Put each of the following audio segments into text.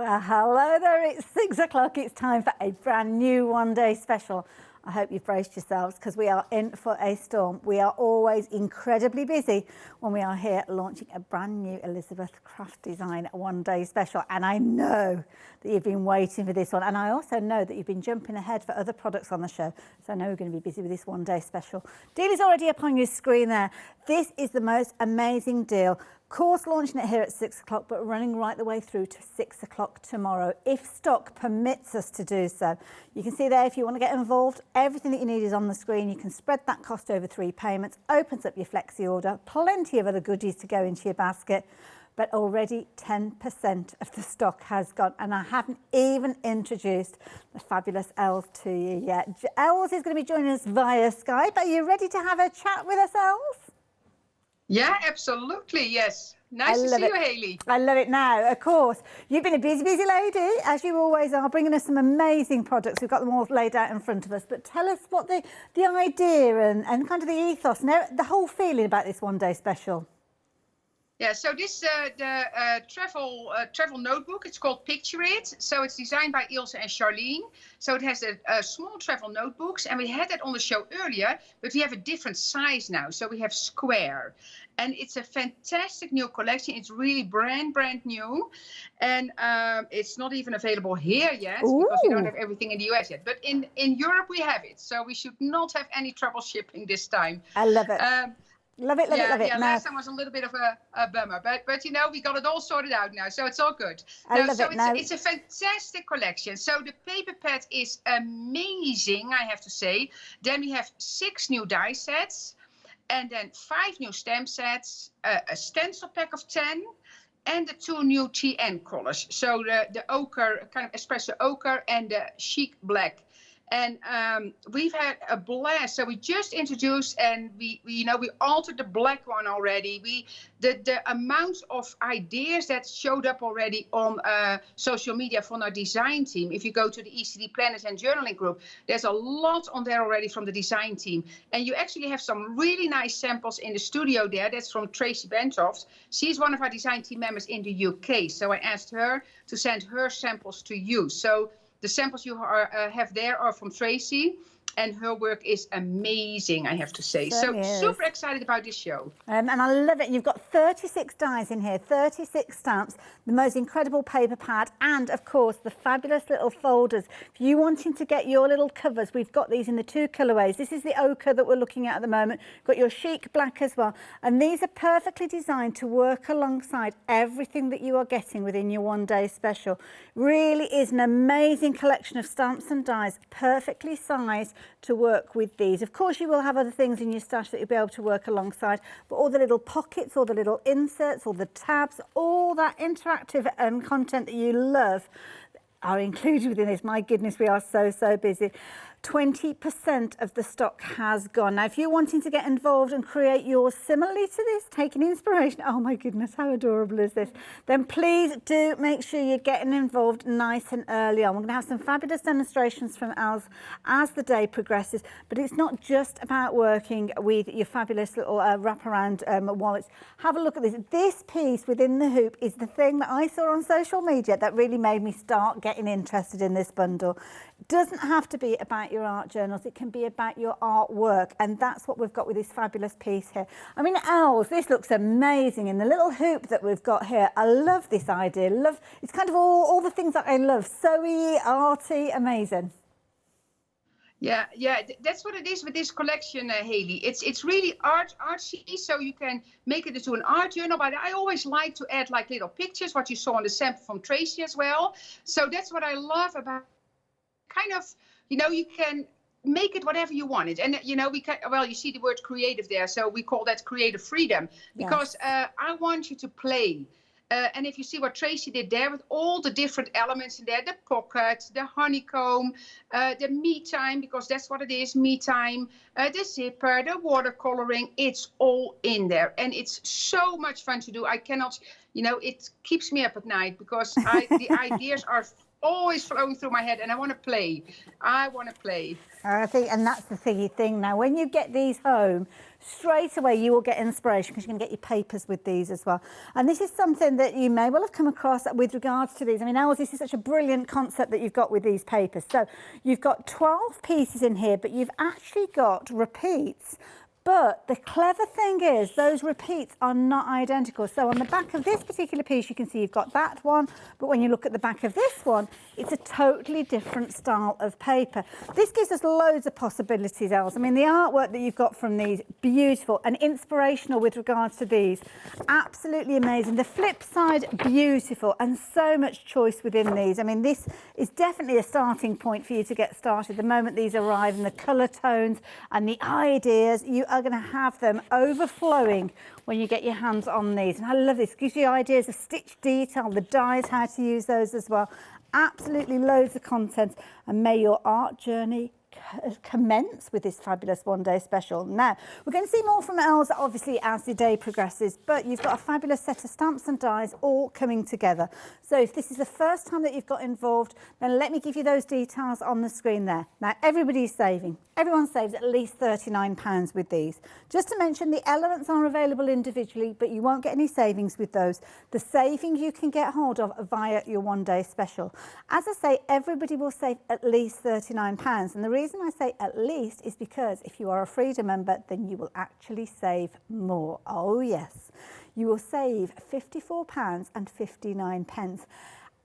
Well, hello there, it's 6 o'clock. It's time for a brand new one-day special. I hope you've braced yourselves because we are in for a storm. We are always incredibly busy when we are here launching a brand new Elizabeth Craft Design one-day special. And I know that you've been waiting for this one. And I also know that you've been jumping ahead for other products on the show. So I know we're going to be busy with this one-day special. Deal is already up on your screen there. This is the most amazing deal. Course launching it here at 6 o'clock, but running right the way through to 6 o'clock tomorrow, if stock permits us to do so. You can see there, if you want to get involved, everything that you need is on the screen. You can spread that cost over 3 payments, opens up your flexi order, plenty of other goodies to go into your basket, but already 10% of the stock has gone. And I haven't even introduced the fabulous Els to you yet. Els is going to be joining us via Skype. Are you ready to have a chat with us, Els? Yeah, absolutely, yes. Nice to see you, Hayley. I love it now, of course. You've been a busy, busy lady, as you always are, bringing us some amazing products. We've got them all laid out in front of us. But tell us what the idea and kind of the ethos and the whole feeling about this one-day special. Yeah, so this the travel notebook. It's called Picture It. So it's designed by Ilse and Charlene. So it has a small travel notebooks, and we had that on the show earlier, but we have a different size now. So we have square, and it's a fantastic new collection. It's really brand new, and it's not even available here yet. Ooh. Because we don't have everything in the US yet. But in Europe we have it, so we should not have any trouble shipping this time. I love it. Love it. Yeah, last time was a little bit of a bummer, but you know, we got it all sorted out now, so it's all good. It's a fantastic collection. So the paper pad is amazing, I have to say. Then we have 6 new die sets, and then 5 new stamp sets, a stencil pack of 10, and the 2 new TN colors. So the ochre, kind of espresso ochre, and the chic black. And we've had a blast. So we just introduced, and we altered the black one already. The amount of ideas that showed up already on social media from our design team. If you go to the ECD Planners and Journaling group, there's a lot on there already from the design team. And you actually have some really nice samples in the studio there. That's from Tracy Bentoft. She's one of our design team members in the UK. So I asked her to send her samples to you. So the samples you have there are from Tracy, and her work is amazing, I have to say. So super excited about this show. And I love it. You've got 36 dies in here, 36 stamps, the most incredible paper pad, and of course the fabulous little folders. If you wanting to get your little covers, we've got these in the 2 colorways. This is the ochre that we're looking at the moment. Got your chic black as well. And these are perfectly designed to work alongside everything that you are getting within your one-day special. Really is an amazing collection of stamps and dies, perfectly sized to work with these. Of course, you will have other things in your stash that you'll be able to work alongside, but all the little pockets, all the little inserts, all the tabs, all that interactive content that you love are included within this. My goodness, we are so busy. 20% of the stock has gone. Now, if you're wanting to get involved and create yours similarly to this, taking inspiration, oh my goodness, how adorable is this? Then please do make sure you're getting involved nice and early on. We're going to have some fabulous demonstrations from Els as the day progresses, but it's not just about working with your fabulous little wraparound wallets. Have a look at this. This piece within the hoop is the thing that I saw on social media that really made me start getting interested in this bundle. It doesn't have to be about your art journals, it can be about your artwork, and that's what we've got with this fabulous piece here. I mean, Els, this looks amazing in the little hoop that we've got here. I love this idea. It's kind of all the things that I love. Sewy, arty, amazing. Yeah, that's what it is with this collection, Hayley. It's really artsy, so you can make it into an art journal. But I always like to add like little pictures, what you saw on the sample from Tracy as well. So that's what I love about kind of, you know, you can make it whatever you want it. And, you know, you see the word creative there. So we call that creative freedom because I want you to play. And if you see what Tracy did there with all the different elements in there, the pocket, the honeycomb, the me time, because that's what it is, me time, the zipper, the watercoloring, it's all in there. And it's so much fun to do. I cannot, you know, it keeps me up at night because the ideas are always flowing through my head, and I want to play. I want to play. I think, and that's the thingy thing now. When you get these home, straight away you will get inspiration because you can get your papers with these as well. And this is something that you may well have come across with regards to these. I mean, Els, this is such a brilliant concept that you've got with these papers. So you've got 12 pieces in here, but you've actually got repeats. But the clever thing is those repeats are not identical. So on the back of this particular piece, you can see you've got that one. But when you look at the back of this one, it's a totally different style of paper. This gives us loads of possibilities, Els. I mean, the artwork that you've got from these, beautiful and inspirational with regards to these. Absolutely amazing. The flip side, beautiful, and so much choice within these. I mean, this is definitely a starting point for you to get started. The moment these arrive and the colour tones and the ideas, you are going to have them overflowing when you get your hands on these. And I love this. It gives you ideas of stitch detail, the dies, how to use those as well. Absolutely loads of content, and may your art journey commence with this fabulous one-day special. Now, we're going to see more from Els, obviously, as the day progresses, but you've got a fabulous set of stamps and dies all coming together. So if this is the first time that you've got involved, then let me give you those details on the screen there. Now, everybody's saving. Everyone saves at least £39 with these. Just to mention, the elements are available individually, but you won't get any savings with those. The saving you can get hold of via your one-day special. As I say, everybody will save at least £39, and the reason I say at least is because if you are a Freedom member, then you will actually save more. Oh yes, you will save £54.59.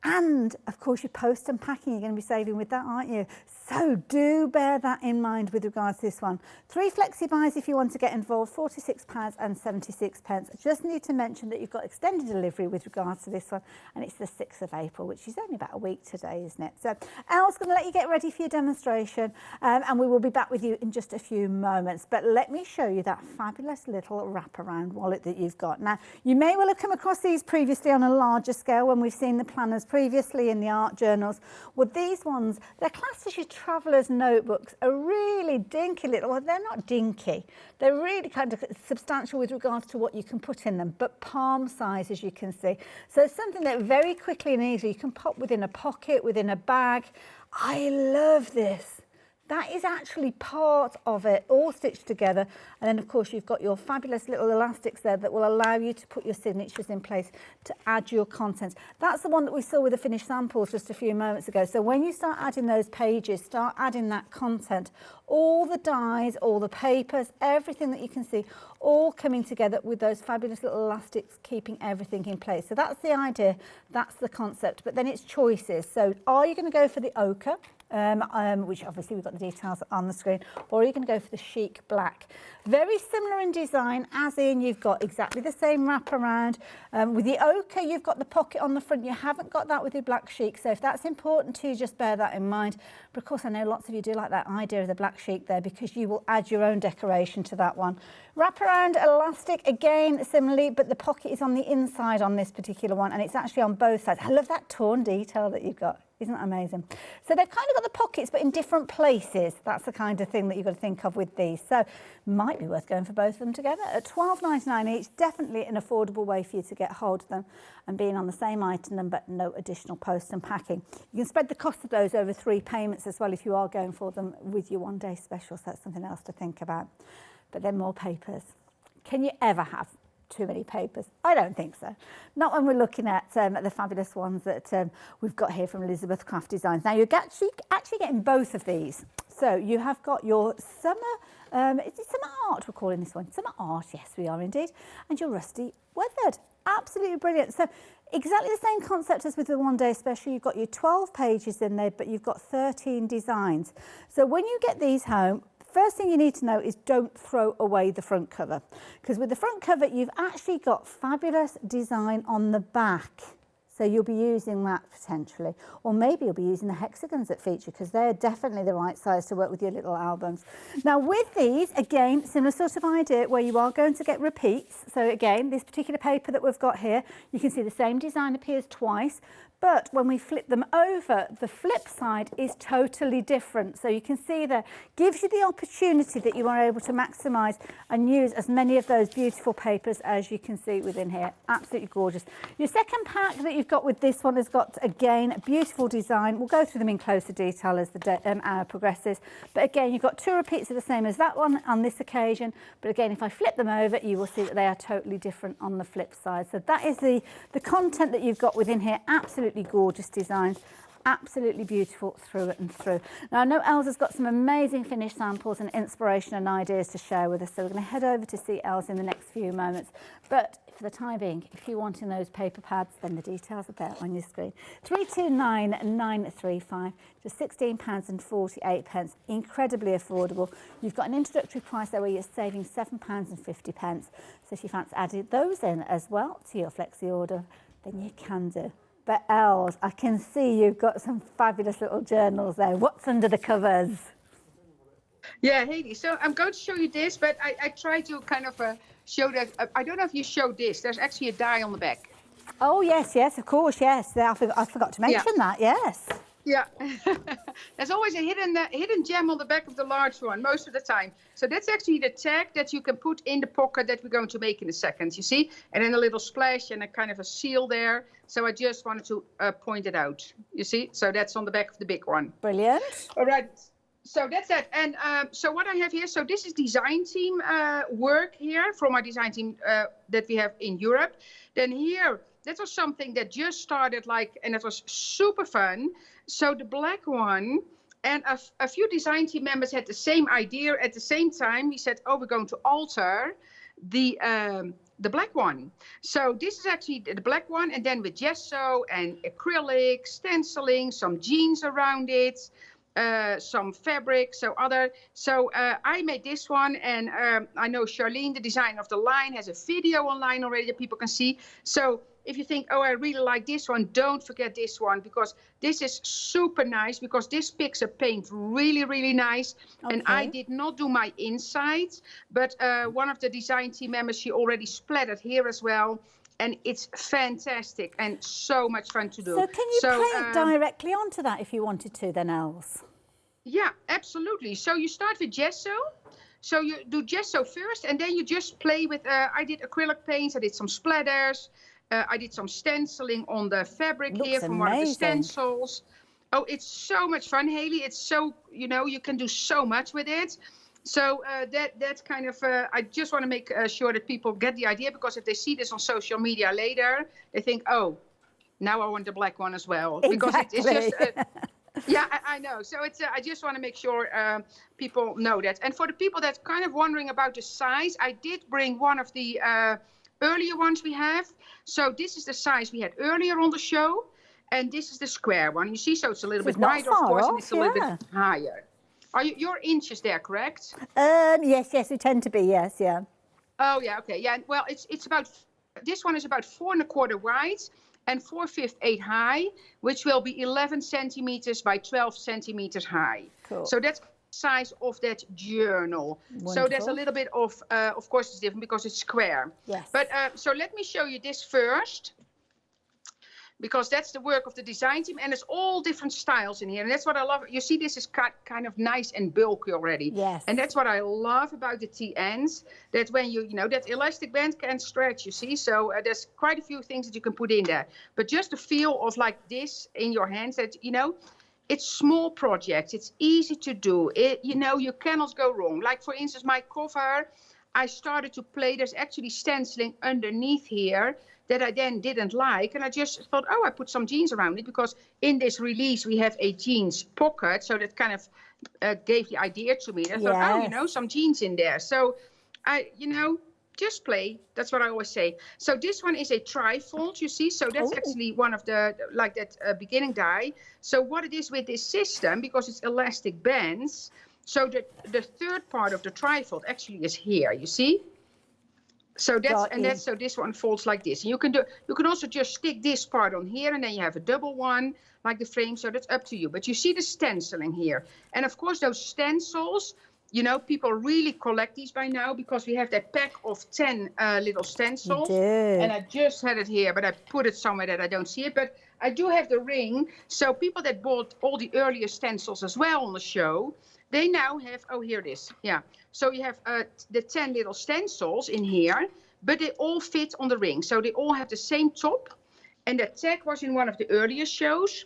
And of course, your post and packing, you're going to be saving with that, aren't you? So do bear that in mind with regards to this one. 3 flexi buys if you want to get involved, £46.76. Just need to mention that you've got extended delivery with regards to this one, and it's the 6th of April, which is only about a week today, isn't it? So Elle's going to let you get ready for your demonstration, and we will be back with you in just a few moments. But let me show you that fabulous little wraparound wallet that you've got. Now, you may well have come across these previously on a larger scale when we've seen the planners previously in the art journals. Well, these ones, they're classed as your traveller's notebooks, are really dinky little, well, they're not dinky, they're really kind of substantial with regards to what you can put in them, but palm size, as you can see. So something that very quickly and easily you can pop within a pocket, within a bag. I love this. That is actually part of it, all stitched together. And then, of course, you've got your fabulous little elastics there that will allow you to put your signatures in place to add your contents. That's the one that we saw with the finished samples just a few moments ago. So when you start adding those pages, start adding that content, all the dies, all the papers, everything that you can see, all coming together with those fabulous little elastics, keeping everything in place. So that's the idea, that's the concept. But then it's choices. So are you going to go for the ochre? Which obviously we've got the details on the screen, or you're going to go for the chic black. Very similar in design, as in you've got exactly the same wraparound. With the ochre, you've got the pocket on the front. You haven't got that with your black chic, so if that's important to you, just bear that in mind. But of course, I know lots of you do like that idea of the black chic there, because you will add your own decoration to that one. Wraparound elastic, again, similarly, but the pocket is on the inside on this particular one, and it's actually on both sides. I love that torn detail that you've got. Isn't that amazing? So they've kind of got the pockets, but in different places. That's the kind of thing that you've got to think of with these. So might be worth going for both of them together. At £12.99 each, definitely an affordable way for you to get hold of them, and being on the same item number, no additional post and packing. You can spread the cost of those over 3 payments as well if you are going for them with your one-day special. So that's something else to think about. But then more papers. Can you ever have too many papers? I don't think so. Not when we're looking at the fabulous ones that we've got here from Elizabeth Craft Designs. Now you're actually getting both of these. So you have got your summer, is it summer art we're calling this one? Summer art, yes we are indeed. And your rusty weathered. Absolutely brilliant. So exactly the same concept as with the one-day special. You've got your 12 pages in there, but you've got 13 designs. So when you get these home, first thing you need to know is don't throw away the front cover, because with the front cover you've actually got fabulous design on the back. So you'll be using that potentially, or maybe you'll be using the hexagons that feature, because they're definitely the right size to work with your little albums. Now with these, again, similar sort of idea where you are going to get repeats. So again, this particular paper that we've got here, you can see the same design appears twice, But when we flip them over, the flip side is totally different. So you can see there, gives you the opportunity that you are able to maximise and use as many of those beautiful papers as you can see within here. Absolutely gorgeous. Your second pack that you've got with this one has got, again, a beautiful design. We'll go through them in closer detail as the hour progresses. But again, you've got 2 repeats of the same as that one on this occasion. But again, if I flip them over, you will see that they are totally different on the flip side. So that is the content that you've got within here. Absolutely gorgeous designs, absolutely beautiful through and through. Now I know Elsa's got some amazing finished samples and inspiration and ideas to share with us, so we're going to head over to see Elsa in the next few moments. But for the time being, if you're wanting those paper pads, then the details are there on your screen. 329935, just £16.48, incredibly affordable. You've got an introductory price there where you're saving £7.50. So if you fancy adding those in as well to your flexi order, then you can do. But Els, I can see you've got some fabulous little journals there. What's under the covers? Yeah, Hayley, so I'm going to show you this, but I try to kind of show that. I don't know if you showed this. There's actually a die on the back. Oh, yes, of course, yes. I forgot to mention that, yes. Yeah, there's always a hidden gem on the back of the large one most of the time. So that's actually the tag that you can put in the pocket that we're going to make in a second, you see? And then a little splash and a kind of a seal there. So I just wanted to point it out, you see? So that's on the back of the big one. Brilliant. All right, so that's it. And so what I have here, so this is design team work here from our design team that we have in Europe. Then here, that was something that just started and it was super fun. So the black one, and a few design team members had the same idea at the same time. We said, oh, we're going to alter the black one. So this is actually the black one, and then with gesso and acrylic, stenciling, some jeans around it, some fabric, so I made this one, and I know Charlene, the designer of the line, has a video online already that people can see. So if you think, oh, I really like this one, don't forget this one, because this is super nice, because this picks up paint really, really nice. Okay. And I did not do my insides, but one of the design team members, she already splattered here as well. And it's fantastic and so much fun to do. So can you paint directly onto that if you wanted to then, Els? Yeah, absolutely. So you start with gesso. So you do gesso first, and then you just play with, I did acrylic paints, I did some splatters. I did some stenciling on the fabric here from one of the stencils. Oh, it's so much fun, Hayley. It's so, you can do so much with it. So that's kind of, I just want to make sure that people get the idea, because if they see this on social media later, they think, oh, now I want the black one as well. Exactly. Because it's just, yeah, I know. So it's, I just want to make sure people know that. And for the people that kind of wondering about the size, I did bring one of the earlier ones we have. So this is the size we had earlier on the show, and this is the square one. You see, so it's a little bit wider, of course, and it's a little bit higher. Are your inches there correct? Yes, we tend to be, yes, yeah. Oh yeah, okay, yeah. Well, it's about, this one is about 4 1/4 wide and 4'8" high, which will be 11 centimeters by 12 centimeters high. Cool. So that's size of that journal. Wonderful. So there's a little bit of course it's different because it's square. Yes. But so let me show you this first, because that's the work of the design team, and it's all different styles in here, and that's what I love. You see, this is kind of nice and bulky already. Yes. And that's what I love about the T-ends, that when you that elastic band can stretch, you see. So there's quite a few things that you can put in there, but just the feel of like this in your hands, that it's small projects. It's easy to do. You cannot go wrong. Like, for instance, my cover, I started to play. There's actually stenciling underneath here that I then didn't like. And I just thought, oh, I put some jeans around it, because in this release, we have a jeans pocket. So that kind of gave the idea to me. I thought, oh, some jeans in there. So just play. That's what I always say. So this one is a trifold, you see. So that's actually one of the, like that beginning die. So what it is with this system, because it's elastic bands, so the third part of the trifold actually is here, you see. So so this one folds like this. And you can also just stick this part on here, and then you have a double one, like the frame. So that's up to you. But you see the stenciling here. And of course, those stencils, people really collect these by now, because we have that pack of 10 little stencils. And I just had it here, but I put it somewhere that I don't see it. But I do have the ring. So people that bought all the earlier stencils as well on the show, they now have, oh, here it is. Yeah. So you have the 10 little stencils in here, but they all fit on the ring. So they all have the same top. And that tag was in one of the earlier shows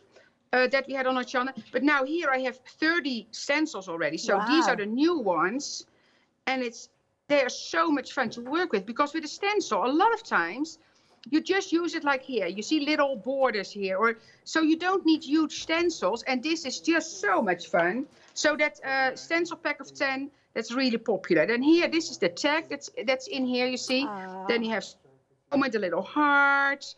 that we had on Hochanda. But now here I have 30 stencils already. So these are the new ones. And they are so much fun to work with, because with a stencil, a lot of times you just use it like here. You see little borders here, so you don't need huge stencils. And this is just so much fun. So that stencil pack of 10, that's really popular. Then here, this is the tag that's in here, you see. Then you have the little heart.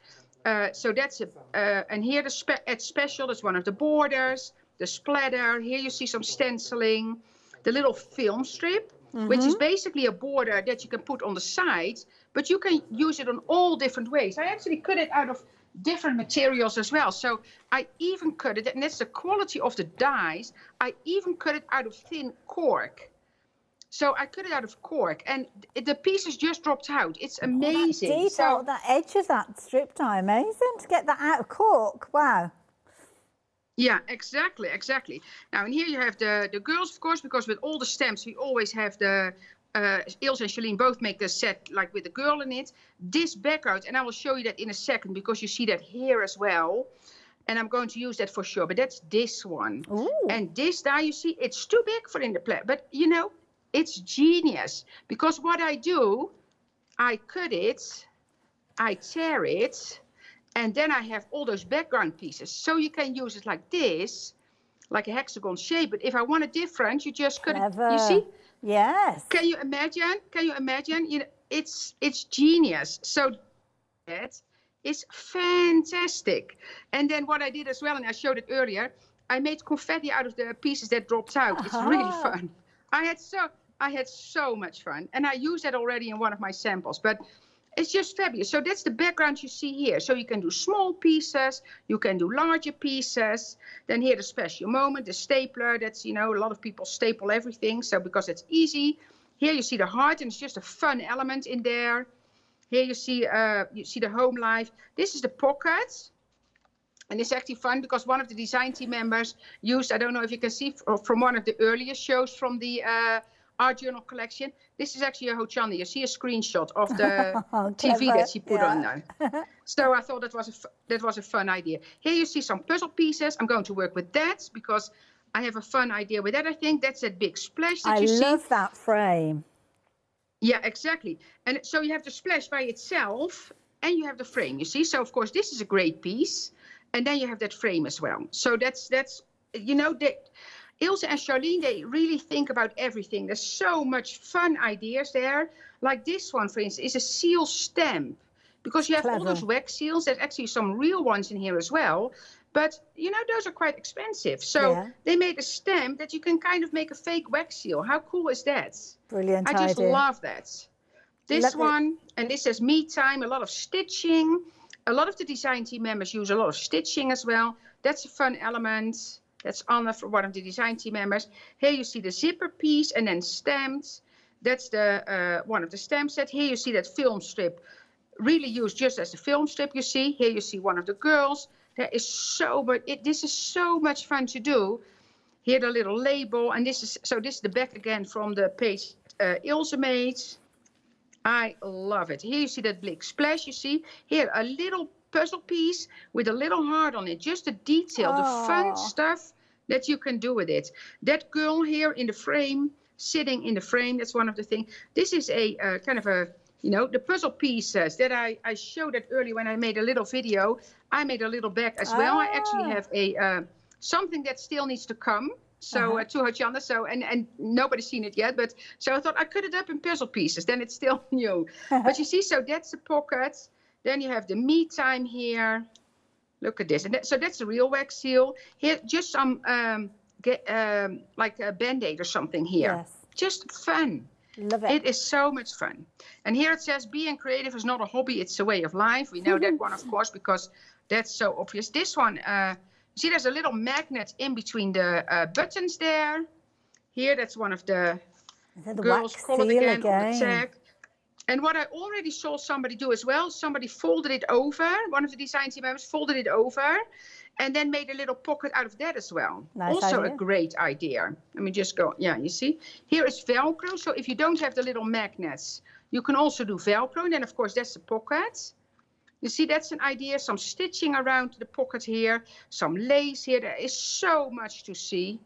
So that's and here at special, that's one of the borders, the splatter. Here you see some stenciling, the little film strip. Which is basically a border that you can put on the side, but you can use it on all different ways. I actually cut it out of different materials as well. So I even cut it, and that's the quality of the dies, I even cut it out of thin cork. So I cut it out of cork, and the pieces just dropped out. It's amazing. That detail, that edge of that strip die, amazing to get that out of cork. Wow. Yeah, exactly. Now, and here you have the girls, of course, because with all the stamps, we always have the, Ilse and Charlene both make the set like with the girl in it. This background, and I will show you that in a second, because you see that here as well. And I'm going to use that for sure, but that's this one. Ooh. And this die, you see, it's too big for in the play, but you know, it's genius. Because what I do, I cut it, I tear it, and then I have all those background pieces. So you can use it like this, like a hexagon shape. But if I want it different, you just cut it. You see? Yes. Can you imagine? You know, it's genius. So that is fantastic. And then what I did as well, and I showed it earlier, I made confetti out of the pieces that dropped out. It's really fun. I had so much fun. And I used that already in one of my samples. But it's just fabulous. So that's the background you see here. So you can do small pieces, you can do larger pieces. Then here the special moment, the stapler. That's, you know, a lot of people staple everything. So because it's easy. Here you see the heart, and it's just a fun element in there. Here you see the home life. This is the pocket. And it's actually fun because one of the design team members used, I don't know if you can see from one of the earlier shows from the art journal collection. This is actually a Hochanda. You see a screenshot of the TV that she put on there. So I thought that was a fun idea. Here you see some puzzle pieces. I'm going to work with that because I have a fun idea with that. I think that's that big splash that you see. I love that frame. Yeah, exactly. And so you have the splash by itself, and you have the frame. You see. So of course this is a great piece, and then you have that frame as well. So that's you know that. Ilse and Charlene, they really think about everything. There's so much fun ideas there. Like this one, for instance, is a seal stamp. Because you have all those wax seals. There's actually some real ones in here as well. But, you know, those are quite expensive. So they made a stamp that you can kind of make a fake wax seal. How cool is that? Brilliant idea. I just love that. This one, and this says me time, a lot of stitching. A lot of the design team members use a lot of stitching as well. That's a fun element. That's Anna for one of the design team members. Here you see the zipper piece and then stamped. That's the one of the stamp set. Here you see that film strip, really used just as a film strip, you see. Here you see one of the girls. There is so much, this is so much fun to do. Here the little label, and this is the back again from the page Ilse made. I love it. Here you see that big splash, you see. Here a little puzzle piece with a little heart on it, just the detail, the fun stuff that you can do with it. That girl here in the frame, sitting in the frame, that's one of the things. This is a kind of a, you know, the puzzle pieces that I showed it earlier when I made a little video. I made a little bag as well. I actually have a something that still needs to come. So to Hochanda, so and nobody's seen it yet, but so I thought I cut it up in puzzle pieces, then it's still new. But you see, so that's the pocket. Then you have the me time here. Look at this. And so that's the real wax seal. Here, just some, like a Band-Aid or something here. Yes. Just fun. Love it. It is so much fun. And here it says, being creative is not a hobby, it's a way of life. We know that one, of course, because that's so obvious. This one, you see there's a little magnet in between the buttons there. Here, that's one of the girls colored again on the tag. And what I already saw somebody do as well, somebody folded it over, one of the design team members folded it over, and then made a little pocket out of that as well. Nice also idea. A great idea. Let me just go, yeah, you see? Here is Velcro, so if you don't have the little magnets, you can also do Velcro, and then of course that's the pocket. You see, that's an idea, some stitching around the pocket here, some lace here. There is so much to see.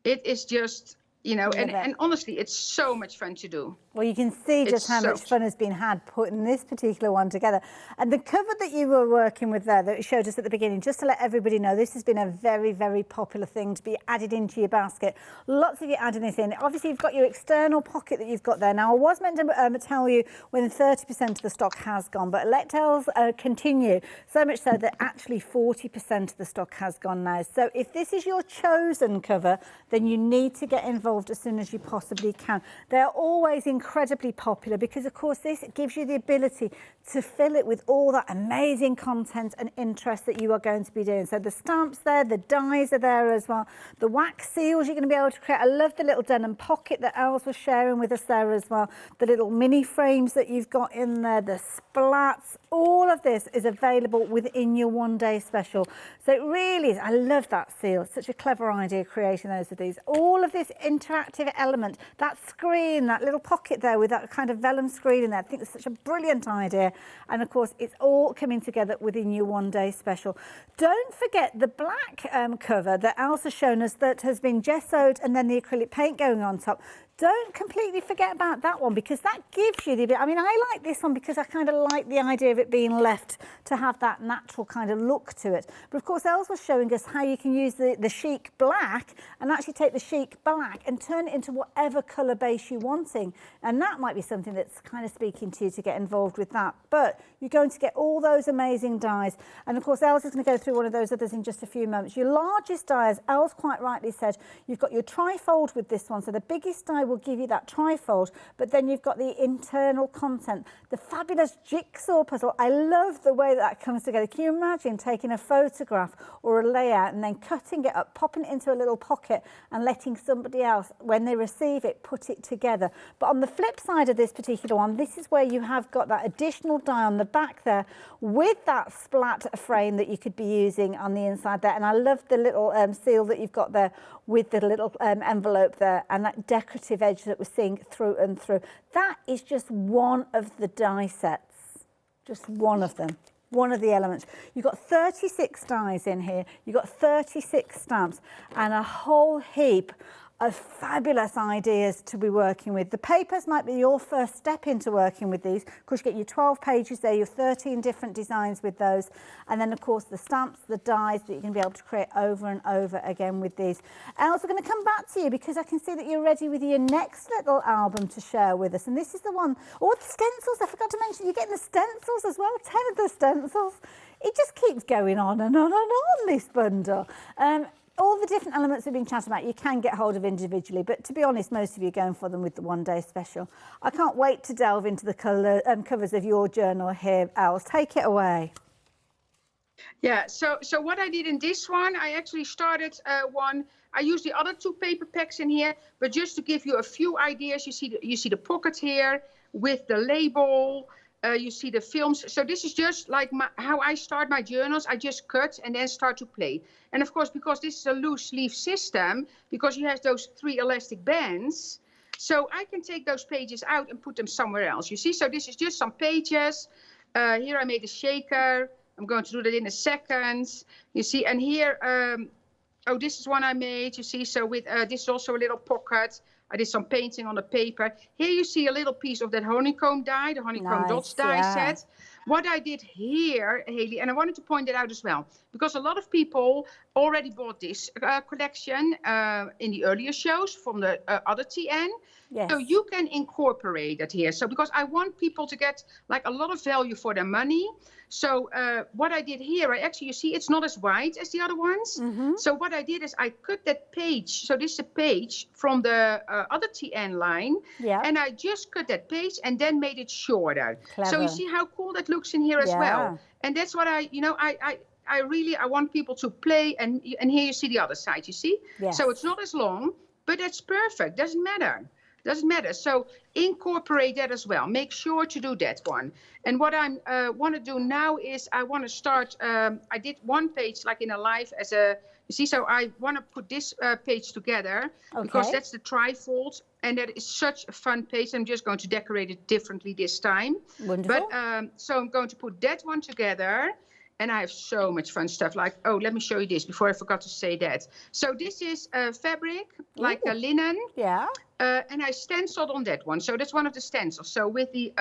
It is just, you know, and honestly, it's so much fun to do. Well, you can see just how much fun has been had putting this particular one together. And the cover that you were working with there, that you showed us at the beginning, just to let everybody know, this has been a very, very popular thing to be added into your basket. Lots of you adding this in. Obviously, you've got your external pocket that you've got there. Now, I was meant to tell you when 30% of the stock has gone, but let us continue, so much so that actually 40% of the stock has gone now. So if this is your chosen cover, then you need to get involved as soon as you possibly can. They're always incredibly popular because, of course, this gives you the ability to fill it with all that amazing content and interest that you are going to be doing. So the stamps there, the dies are there as well. The wax seals you're going to be able to create. I love the little denim pocket that Els was sharing with us there as well. The little mini frames that you've got in there, the splats, all of this is available within your one-day special. So it really is, I love that seal. It's such a clever idea creating those of these. All of this interactive element, that screen, that little pocket there with that kind of vellum screen in there, I think it's such a brilliant idea. And of course, it's all coming together within your one-day special. Don't forget the black cover that Els has shown us that has been gessoed and then the acrylic paint going on top. Don't completely forget about that one because that gives you the, I mean, I like this one because I kind of like the idea of it being left to have that natural kind of look to it. But of course, Els was showing us how you can use the chic black and actually take the chic black and turn it into whatever colour base you're wanting. And that might be something that's kind of speaking to you to get involved with that. But you're going to get all those amazing dies. And of course, Els is going to go through one of those others in just a few moments. Your largest die, as Els quite rightly said, you've got your trifold with this one. So the biggest die will give you that trifold, but then you've got the internal content, the fabulous jigsaw puzzle. I love the way that comes together. Can you imagine taking a photograph or a layout and then cutting it up, popping it into a little pocket and letting somebody else, when they receive it, put it together? But on the flip side of this particular one, this is where you have got that additional die on the back there with that splat frame that you could be using on the inside there. And I love the little seal that you've got there with the little envelope there and that decorative edge that we're seeing through and through. That is just one of the die sets, just one of them, one of the elements. You've got 36 dies in here, you've got 36 stamps and a whole heap of fabulous ideas to be working with. The papers might be your first step into working with these. Of course, you get your 12 pages there, your 13 different designs with those. And then, of course, the stamps, the dies that you're going to be able to create over and over again with these. Els, we're going to come back to you because I can see that you're ready with your next little album to share with us. And this is the one, oh, the stencils. I forgot to mention, you're getting the stencils as well, 10 of the stencils. It just keeps going on and on and on, this bundle. All the different elements we've been chatting about, you can get hold of individually, but to be honest, most of you are going for them with the one-day special. I can't wait to delve into the covers of your journal here, Els. Take it away. Yeah, so what I did in this one, I actually started one. I used the other two paper packs in here, but just to give you a few ideas, you see the pocket here with the label. You see the films. So this is just like how I start my journals. I just cut and then start to play. And of course, because this is a loose leaf system, because you have those 3 elastic bands, so I can take those pages out and put them somewhere else. You see, so this is just some pages. Here I made a shaker. I'm going to do that in a second. You see, and here, oh, this is one I made. You see, so with this is also a little pocket. I did some painting on the paper. Here you see a little piece of that honeycomb die, the honeycomb dots die set. What I did here, Haley, and I wanted to point it out as well, because a lot of people already bought this collection in the earlier shows from the other TN. Yes. So you can incorporate it here. So because I want people to get like a lot of value for their money. So what I did here, you see it's not as wide as the other ones. Mm-hmm. So what I did is I cut that page. So this is a page from the other TN line. Yeah. And I just cut that page and then made it shorter. Clever. So you see how cool that looks in here as well. And that's what I want people to play. And here you see the other side, you see? Yes. So it's not as long, but it's perfect. Doesn't matter. Doesn't matter. So incorporate that as well. Make sure to do that one. And what I want to do now is I want to start, I did one page like in a live as a, you see, so I want to put this page together because that's the trifold. And that is such a fun page. I'm just going to decorate it differently this time. Wonderful. But so I'm going to put that one together. And I have so much fun stuff like, oh, let me show you this before I forgot to say that. So this is fabric, like a linen. Yeah. And I stenciled on that one. So that's one of the stencils. So with the,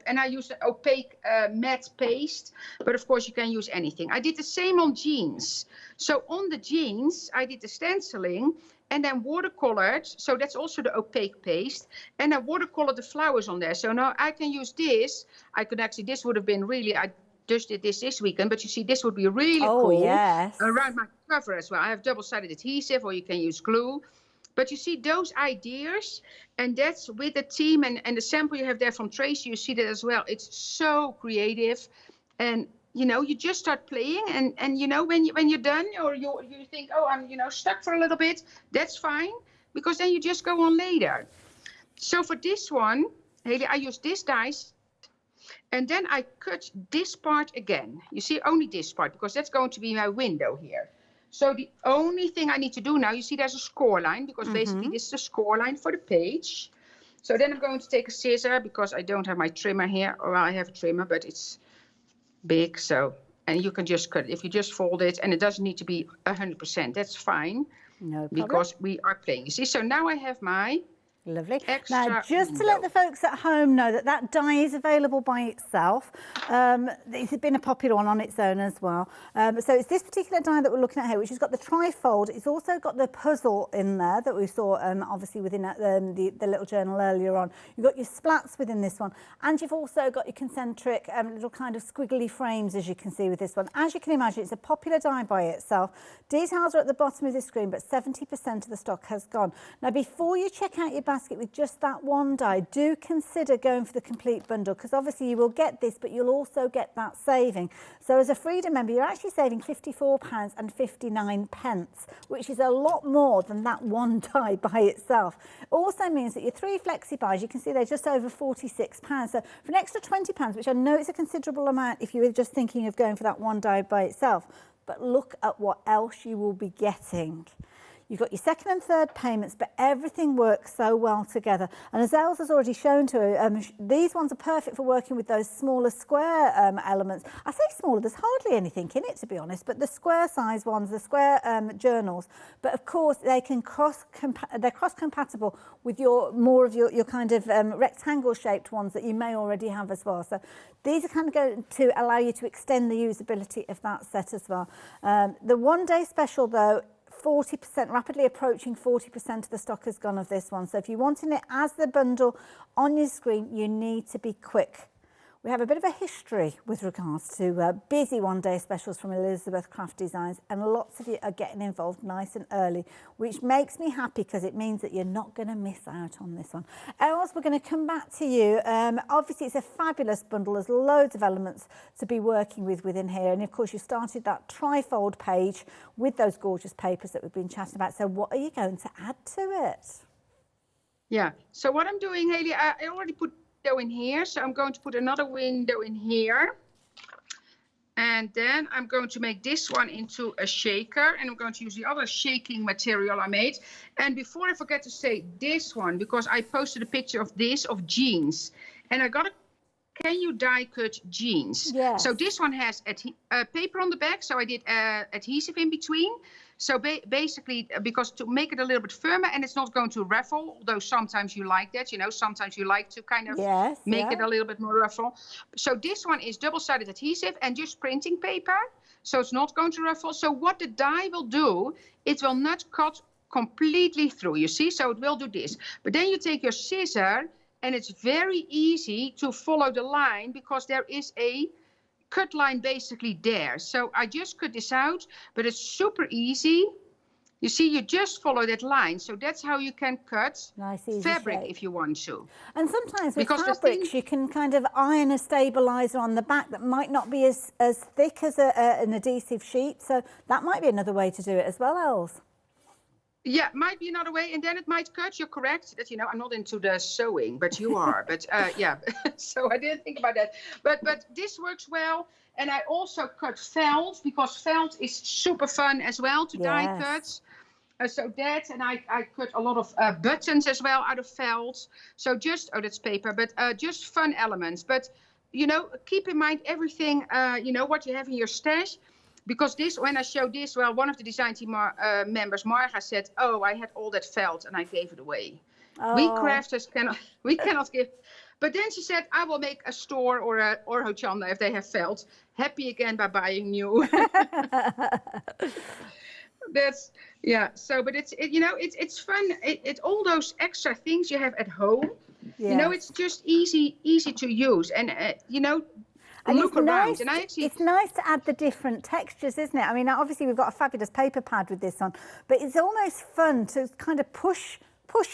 and I used an opaque matte paste, but of course you can use anything. I did the same on jeans. So on the jeans, I did the stenciling and then watercolored. So that's also the opaque paste. And I watercolored the flowers on there. So now I can use this. I could actually, this would have been really, I just did this weekend, but you see this would be really cool around my cover as well. I have double-sided adhesive, or you can use glue. But you see those ideas, and that's with the team and the sample you have there from Tracy, you see that as well. It's so creative. And, you know, you just start playing and you know, when you're done or you think, oh, I'm, you know, stuck for a little bit, that's fine, because then you just go on later. So for this one, Haley, I use this dice. And then I cut this part again. You see, only this part, because that's going to be my window here. So the only thing I need to do now, you see there's a score line, because basically this is the score line for the page. So then I'm going to take a scissor, because I don't have my trimmer here. Or I have a trimmer, but it's big. So, and you can just cut it. If you just fold it, and it doesn't need to be 100%, that's fine. No problem. Because we are playing. You see, so now I have my lovely. Now, just to let the folks at home know that that die is available by itself. It's been a popular one on its own as well. So it's this particular die that we're looking at here, which has got the trifold. It's also got the puzzle in there that we saw, obviously, within the little journal earlier on. You've got your splats within this one. And you've also got your concentric little kind of squiggly frames, as you can see with this one. As you can imagine, it's a popular die by itself. Details are at the bottom of the screen, but 70% of the stock has gone. Now, before you check out your basket with just that one die, do consider going for the complete bundle, because obviously you will get this, but you'll also get that saving. So as a Freedom member, you're actually saving £54.59, which is a lot more than that one die by itself. Also means that your 3 flexi buys, you can see they're just over £46. So for an extra £20, which I know is a considerable amount if you were just thinking of going for that one die by itself, but look at what else you will be getting. You've got your second and third payments, but everything works so well together. And as Els has already shown to her, these ones are perfect for working with those smaller square elements. I say smaller, there's hardly anything in it, to be honest, but the square size ones, the square journals, but of course they can they're cross-compatible with more of your kind of rectangle shaped ones that you may already have as well. So these are kind of going to allow you to extend the usability of that set as well. The one-day special, though, 40%, rapidly approaching 40% of the stock has gone of this one. So if you're wanting it as the bundle on your screen, you need to be quick. We have a bit of a history with regards to busy one-day specials from Elizabeth Craft Designs, and lots of you are getting involved nice and early, which makes me happy because it means that you're not going to miss out on this one. Els, we're going to come back to you. Obviously, it's a fabulous bundle. There's loads of elements to be working with within here. And, of course, you started that trifold page with those gorgeous papers that we've been chatting about. So what are you going to add to it? Yeah, so what I'm doing, Haley, I already put window in here, so I'm going to put another window in here, and then I'm going to make this one into a shaker, and I'm going to use the other shaking material I made. And before I forget to say this one, because I posted a picture of this of jeans, and I got a can you die cut jeans? Yes. So this one has paper on the back, so I did adhesive in between. So basically, because to make it a little bit firmer, and it's not going to ruffle, although sometimes you like that, you know, sometimes you like to kind of make it a little bit more ruffle. So this one is double-sided adhesive and just printing paper, so it's not going to ruffle. So what the die will do, it will not cut completely through, you see, so it will do this. But then you take your scissor, and it's very easy to follow the line because there is a cut line basically there. So I just cut this out, but it's super easy. You see, you just follow that line. So that's how you can cut fabric if you want to. And sometimes with fabrics, you can kind of iron a stabilizer on the back that might not be as thick as an adhesive sheet. So that might be another way to do it as well, Els. Yeah, might be another way, and then it might cut. You're correct that, I'm not into the sewing, but you are. But yeah, so I didn't think about that. But this works well, and I also cut felt because felt is super fun as well to die cut. So that, and I cut a lot of buttons as well out of felt. So just that's paper, but just fun elements. But keep in mind everything. What you have in your stash. Because when I showed this, well, one of the design team members, Marga, said, "Oh, I had all that felt and I gave it away." Oh. We crafters cannot give. But then she said, "I will make a store or Hochanda if they have felt. Happy again by buying new." That's So, but it's fun. It's all those extra things you have at home. Yes. It's just easy to use, and and look around. Nice, and it's nice to add the different textures, isn't it? I mean, obviously we've got a fabulous paper pad with this on, but it's almost fun to kind of push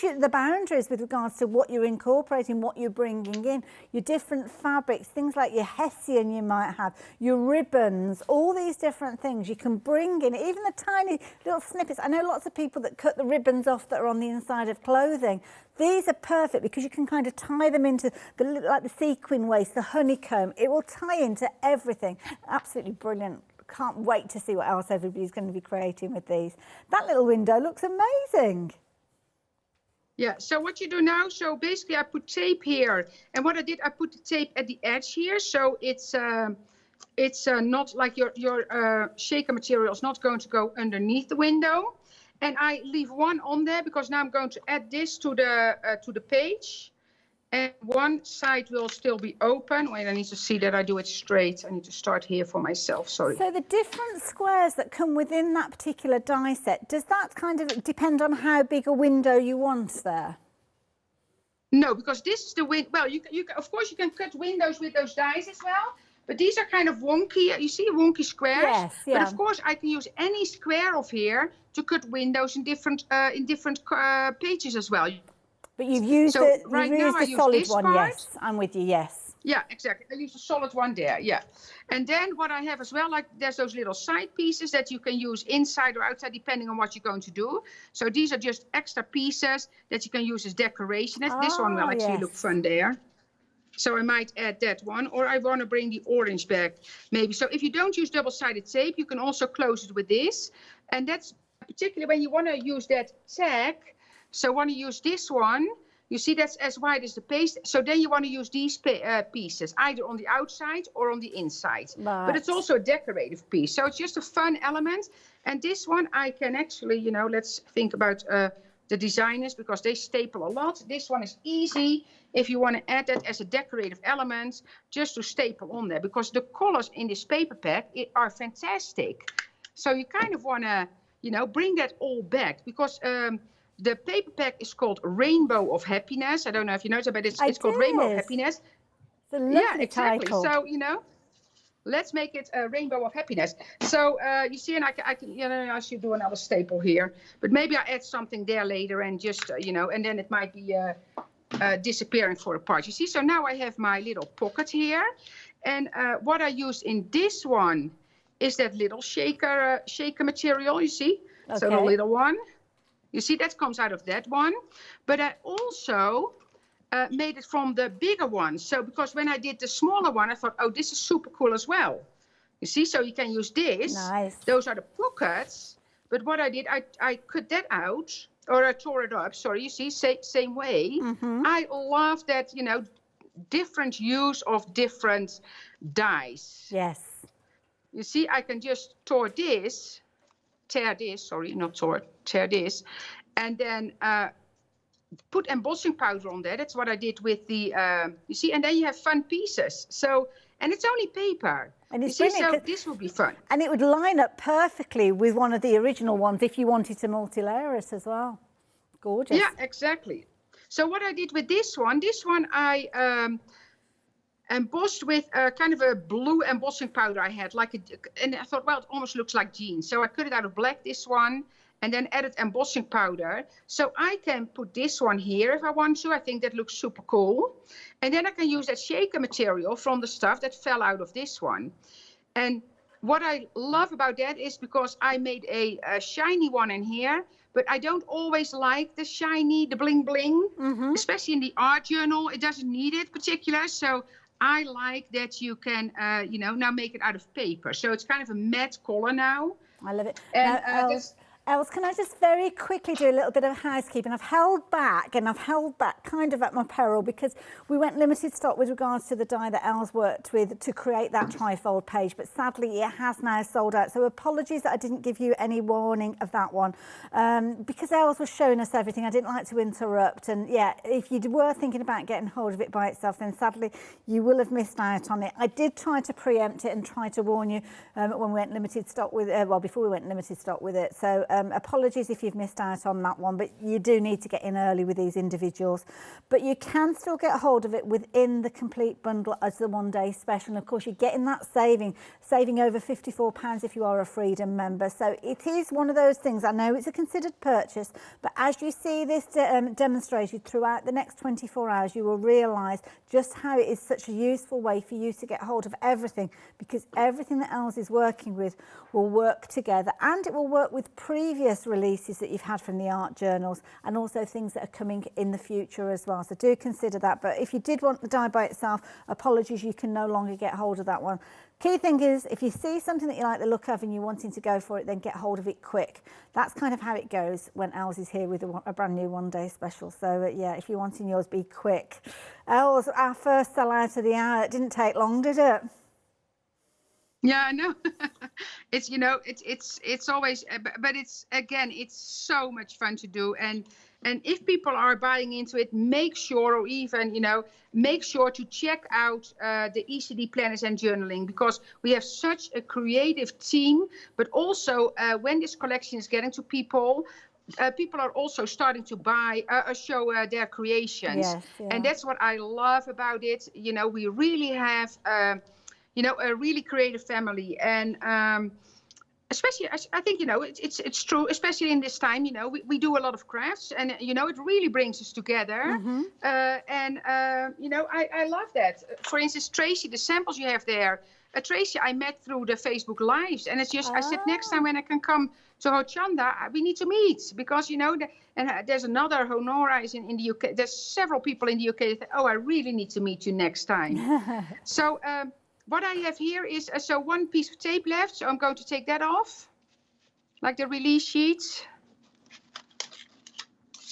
the boundaries with regards to what you're incorporating, what you're bringing in, your different fabrics, things like your hessian you might have, your ribbons, all these different things you can bring in, even the tiny little snippets. I know lots of people that cut the ribbons off that are on the inside of clothing. These are perfect because you can kind of tie them into like the sequin waist, the honeycomb. It will tie into everything. Absolutely brilliant. Can't wait to see what else everybody's going to be creating with these. That little window looks amazing. Yeah, so what you do now, so basically I put tape here, and what I did, I put the tape at the edge here, so it's not like your shaker material is not going to go underneath the window, and I leave one on there because now I'm going to add this to the page, and one side will still be open. Wait, I need to see that I do it straight. I need to start here for myself, sorry. So the different squares that come within that particular die set, does that kind of depend on how big a window you want there? No, because this is the window. Well, you of course you can cut windows with those dies as well, but these are kind of wonky. You see wonky squares? Yes, yeah. But of course I can use any square of here to cut windows in different pages as well. But you've used the solid one, yes. I'm with you, yes. Yeah, exactly. I use a solid one there, yeah. And then what I have as well, like there's those little side pieces that you can use inside or outside depending on what you're going to do. So these are just extra pieces that you can use as decoration. This one will actually look fun there. So I might add that one, or I want to bring the orange back maybe. So if you don't use double-sided tape, you can also close it with this. And that's particularly when you want to use that tag. So want to use this one, you see that's as wide as the paste. So then you want to use these pieces, either on the outside or on the inside. Right. But it's also a decorative piece. So it's just a fun element. And this one I can actually, let's think about the designers because they staple a lot. This one is easy if you want to add that as a decorative element, just to staple on there. Because the colors in this paper pack are fantastic. So you kind of want to, bring that all back because... the paper pack is called Rainbow of Happiness. I don't know if you know that, but it's called Rainbow of Happiness. It's a lovely exactly. title. So, let's make it a Rainbow of Happiness. So, you see, and I can, I should do another staple here. But maybe I add something there later and just, and then it might be disappearing for a part. You see, so now I have my little pocket here. And what I used in this one is that little shaker material, you see? Okay. So the little one. You see, that comes out of that one. But I also made it from the bigger one. So because when I did the smaller one, I thought, oh, this is super cool as well. You see, so you can use this. Nice. Those are the pockets. But what I did, I cut that out, or I tore it up. Sorry, you see, same way. Mm-hmm. I love that, different use of different dies. Yes. You see, I can just tear this, and then put embossing powder on there. That's what I did with the, you see, and then you have fun pieces. So, and it's only paper. And it's so this will be fun. And it would line up perfectly with one of the original ones if you wanted to multi-layer it as well. Gorgeous. Yeah, exactly. So what I did with this one I embossed with kind of a blue embossing powder I had, and I thought, well, it almost looks like jeans. So I cut it out of black, this one, and then added embossing powder. So I can put this one here if I want to. I think that looks super cool. And then I can use that shaker material from the stuff that fell out of this one. And what I love about that is because I made a shiny one in here, but I don't always like the shiny, the bling bling, especially in the art journal. It doesn't need it particular. So I like that you can, you know, now make it out of paper. So it's kind of a matte color now. I love it. And Now, Els, can I just very quickly do a little bit of housekeeping? I've held back kind of at my peril, because we went limited stock with regards to the die that Els worked with to create that trifold page, but sadly it has now sold out. So apologies that I didn't give you any warning of that one. Because Els was showing us everything, I didn't like to interrupt. And yeah, if you were thinking about getting hold of it by itself, then sadly you will have missed out on it. I did try to preempt it and try to warn you when we went limited stock with well, before we went limited stock with it. So apologies if you've missed out on that one, but you do need to get in early with these individuals. But you can still get hold of it within the complete bundle as the one-day special. And of course, you're getting that saving over £54 if you are a Freedom member. So it is one of those things. I know it's a considered purchase, but as you see this demonstrated throughout the next 24 hours, you will realise just how it is such a useful way for you to get hold of everything, because everything that Els is working with will work together, and it will work with previous releases that you've had from the art journals, and also things that are coming in the future as well. So do consider that. But if you did want the die by itself, apologies, you can no longer get hold of that one. Key thing is, if you see something that you like the look of and you're wanting to go for it, then get hold of it quick. That's kind of how it goes when Els is here with a brand new one-day special. So yeah, if you're wanting yours, be quick. Els, our first sellout of the hour. It didn't take long, did it? Yeah, I know. It's, you know, it's always, but it's, again, it's so much fun to do. And if people are buying into it, make sure, or even, you know, make sure to check out the ECD planners and journaling, because we have such a creative team. But also when this collection is getting to people, people are also starting to buy show their creations. Yes, yeah. And that's what I love about it. You know, we really have you know, a really creative family. And especially, I think, you know, it's true, especially in this time, you know, we do a lot of crafts, and, you know, it really brings us together. You know, I love that. For instance, Tracy, the samples you have there, Tracy, I met through the Facebook Lives, and it's just, I said, next time when I can come to Hochanda, we need to meet, because, you know, and there's another Honora is in the UK. There's several people in the UK that, oh, I really need to meet you next time. So, what I have here is, so one piece of tape left, so I'm going to take that off, like the release sheet.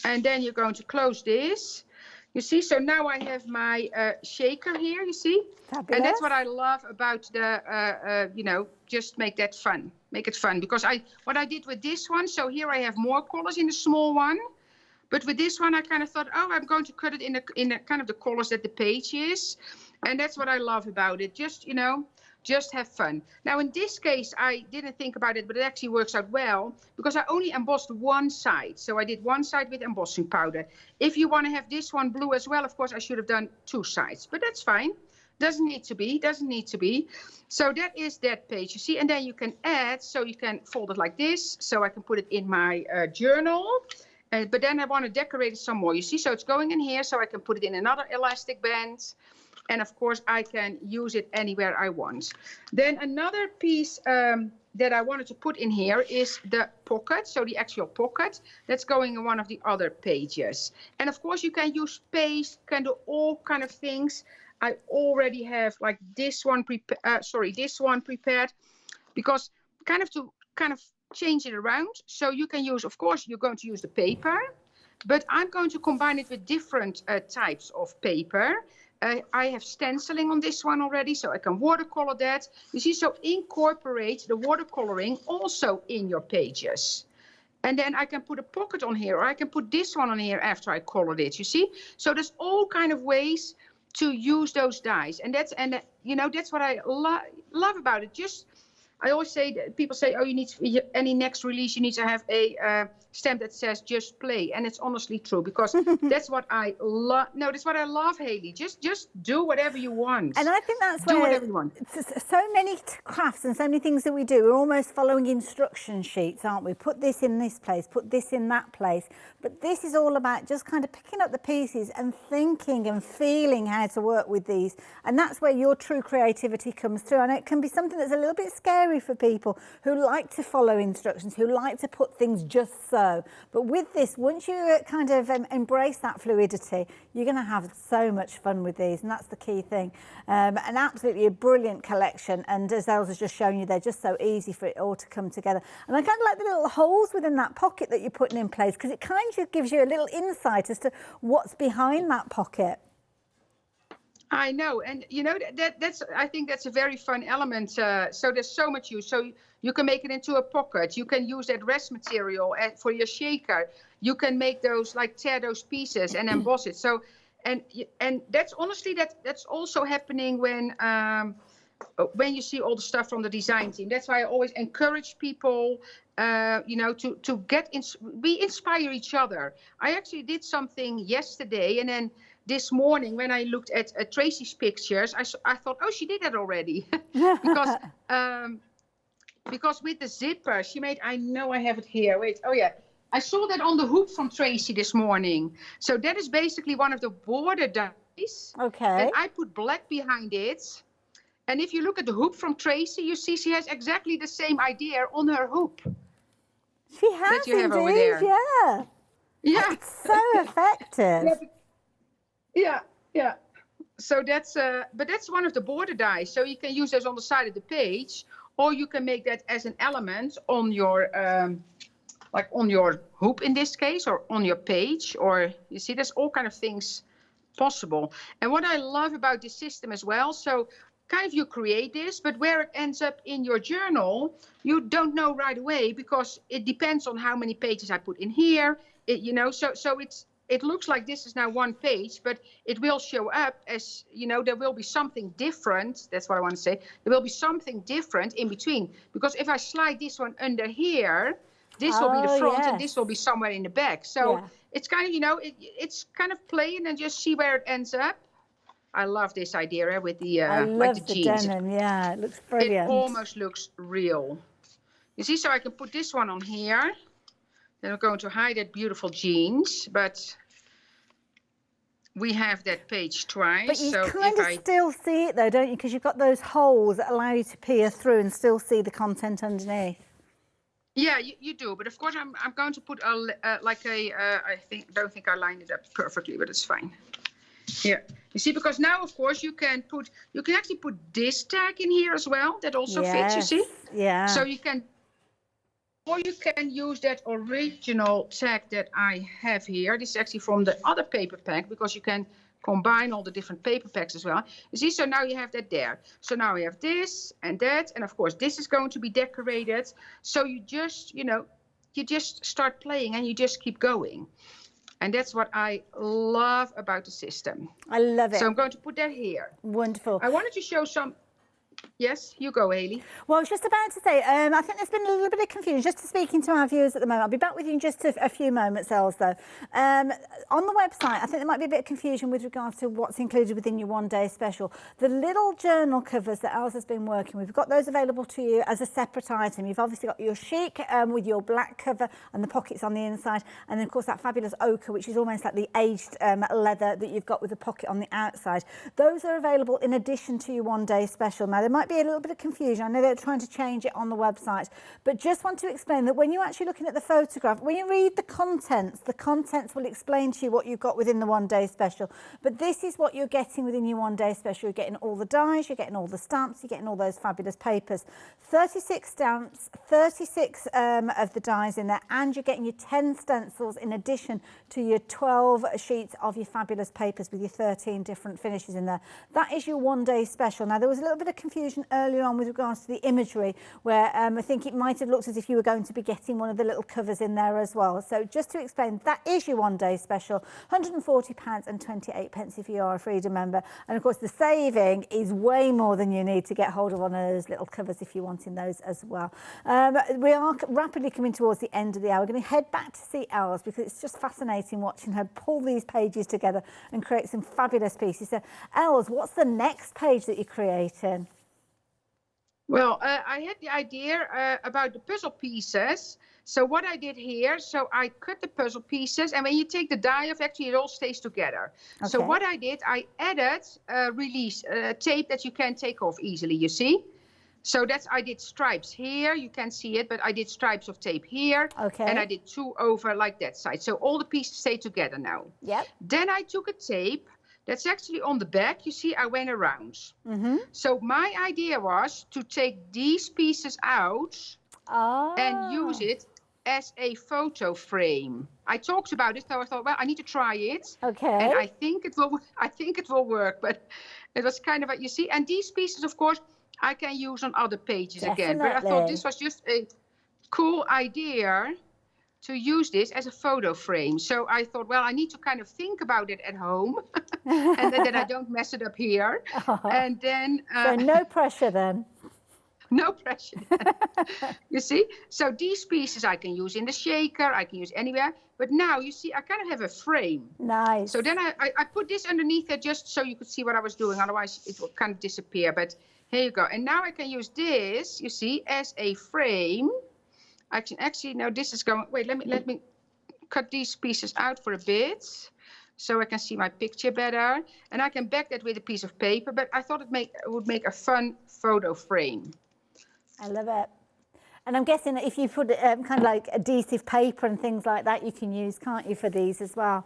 And then you're going to close this. You see, so now I have my shaker here, you see? Fabulous. And that's what I love about the, you know, just make that fun. Make it fun, because what I did with this one, so here I have more colors in the small one. But with this one, I kind of thought, oh, I'm going to cut it in a kind of the colors that the page is. And that's what I love about it. Just, you know, just have fun. Now, in this case, I didn't think about it, but it actually works out well, because I only embossed one side. So I did one side with embossing powder. If you want to have this one blue as well, of course, I should have done two sides. But that's fine. Doesn't need to be. Doesn't need to be. So that is that page, you see. And then you can add, so you can fold it like this. So I can put it in my journal. But then I want to decorate it some more, you see. So it's going in here, so I can put it in another elastic band. And of course, I can use it anywhere I want. Then another piece that I wanted to put in here is the pocket. So the actual pocket that's going in one of the other pages. And of course, you can use paste, can do all kind of things. I already have like this one prepared, because to change it around. So you can use, of course, you're going to use the paper, but I'm going to combine it with different types of paper. I have stenciling on this one already, so I can watercolor that. You see, so incorporate the watercoloring also in your pages. And then I can put a pocket on here, or I can put this one on here after I colored it, you see? So there's all kind of ways to use those dies. And that's, you know, that's what I love about it. Just, I always say, that people say, oh, you need to, any next release, you need to have a stamp that says just play. And it's honestly true, because that's what I love. No, that's what I love, Haley. Just do whatever you want. And I think that's do whatever you want. So many crafts and so many things that we do, we're almost following instruction sheets, aren't we? Put this in this place, put this in that place. But this is all about just kind of picking up the pieces and thinking and feeling how to work with these. And that's where your true creativity comes through. And it can be something that's a little bit scary scary for people who like to follow instructions, who like to put things just so. But with this, once you kind of embrace that fluidity, you're going to have so much fun with these, and that's the key thing. And absolutely a brilliant collection, and as Elsa's just shown you, they're just so easy for it all to come together. And I kind of like the little holes within that pocket that you're putting in place, because it kind of gives you a little insight as to what's behind that pocket. I know, and you know that's I think that's a very fun element. So there's so much use. So you can make it into a pocket. You can use that rest material for your shaker. You can make those, like, tear those pieces and emboss it. So and that's honestly that's also happening when you see all the stuff from the design team. That's why I always encourage people, you know, to we inspire each other. I actually did something yesterday, and then this morning when I looked at Tracy's pictures, I thought, oh, she did that already. Because with the zipper she made, I know I have it here. Wait, oh yeah. I saw that on the hoop from Tracy this morning. So that is basically one of the border dies. Okay. And I put black behind it. And if you look at the hoop from Tracy, you see she has exactly the same idea on her hoop. She has, that you have indeed, over there. Yeah. Yeah. It's so effective. Yeah. So that's, but that's one of the border dies. So you can use those on the side of the page, or you can make that as an element on your, like on your hoop in this case, or on your page, or you see, there's all kind of things possible. And what I love about this system as well, so kind of you create this, but where it ends up in your journal, you don't know right away, because it depends on how many pages I put in here. You know, so it looks like this is now one page, but it will show up as, you know, there will be something different. That's what I want to say. There will be something different in between, because if I slide this one under here, this will be the front, and this will be somewhere in the back. So it's kind of, you know, it's kind of play and then just see where it ends up. I love this idea with the like the jeans. Denim, yeah, it looks brilliant. It almost looks real. You see, so I can put this one on here. Then I'm going to hide that beautiful jeans, but we have that page twice. But you kind of still see it though, don't you? Because you've got those holes that allow you to peer through and still see the content underneath. Yeah, you do. But of course, I'm going to put I don't think I lined it up perfectly, but it's fine. Yeah, you see, because now of course you can actually put this tag in here as well. That also fits, you see. Yeah. So you can, or you can use that original tag that I have here. This is actually from the other paper pack, because you can combine all the different paper packs as well. You see, so now you have that there. So now we have this and that, and of course this is going to be decorated. So you just, you know, you just start playing and you just keep going. And that's what I love about the system. I love it. So I'm going to put that here. Wonderful. I wanted to show some. Yes, you go, Hayley. Well, I was just about to say, I think there's been a little bit of confusion, just speaking to our viewers at the moment. I'll be back with you in just a few moments, Els, though. On the website, I think there might be a bit of confusion with regards to what's included within your one-day special. The little journal covers that Els has been working with, we've got those available to you as a separate item. You've obviously got your chic with your black cover and the pockets on the inside, and then, of course, that fabulous ochre, which is almost like the aged leather that you've got with the pocket on the outside. Those are available in addition to your one-day special. Now, there might be a little bit of confusion. I know they're trying to change it on the website, but just want to explain that when you're actually looking at the photograph, when you read the contents will explain to you what you've got within the one-day special. But this is what you're getting within your one-day special. You're getting all the dies, you're getting all the stamps, you're getting all those fabulous papers. 36 stamps, 36 of the dies in there, and you're getting your 10 stencils in addition to your 12 sheets of your fabulous papers with your 13 different finishes in there. That is your one-day special. Now, there was a little bit of confusion earlier on with regards to the imagery, where I think it might have looked as if you were going to be getting one of the little covers in there as well. So just to explain, that is your one-day special, £140.28 if you are a Freedom member. And of course, the saving is way more than you need to get hold of one of those little covers if you're wanting those as well. We are rapidly coming towards the end of the hour. We're going to head back to see Els, because it's just fascinating watching her pull these pages together and create some fabulous pieces. So, Els, what's the next page that you're creating? Well, I had the idea about the puzzle pieces. So what I did here, so I cut the puzzle pieces, and when you take the die off, actually it all stays together. Okay. So what I did, I added release tape that you can take off easily, you see? So I did stripes here. You can't see it, but I did stripes of tape here. Okay. And I did 2 over like that side. So all the pieces stay together now. Yep. Then I took a tape that's actually on the back. You see, I went around. Mm-hmm. So my idea was to take these pieces out and use it as a photo frame. I talked about it, so I thought, well, I need to try it. Okay. And I think it will work, but it was kind of you see, and these pieces, of course, I can use on other pages again. But I thought this was just a cool idea to use this as a photo frame. So I thought, well, I need to kind of think about it at home and then I don't mess it up here. And then... so no pressure then. No pressure. You see? So these pieces I can use in the shaker, I can use anywhere. But now, you see, I kind of have a frame. Nice. So then I put this underneath it just so you could see what I was doing. Otherwise, it will kind of disappear. But here you go. And now I can use this, you see, as a frame. I can actually, now this is going, wait, let me cut these pieces out for a bit so I can see my picture better. And I can back that with a piece of paper, but I thought it would make a fun photo frame. I love it. And I'm guessing that if you put kind of like adhesive paper and things like that, you can use, can't you, for these as well?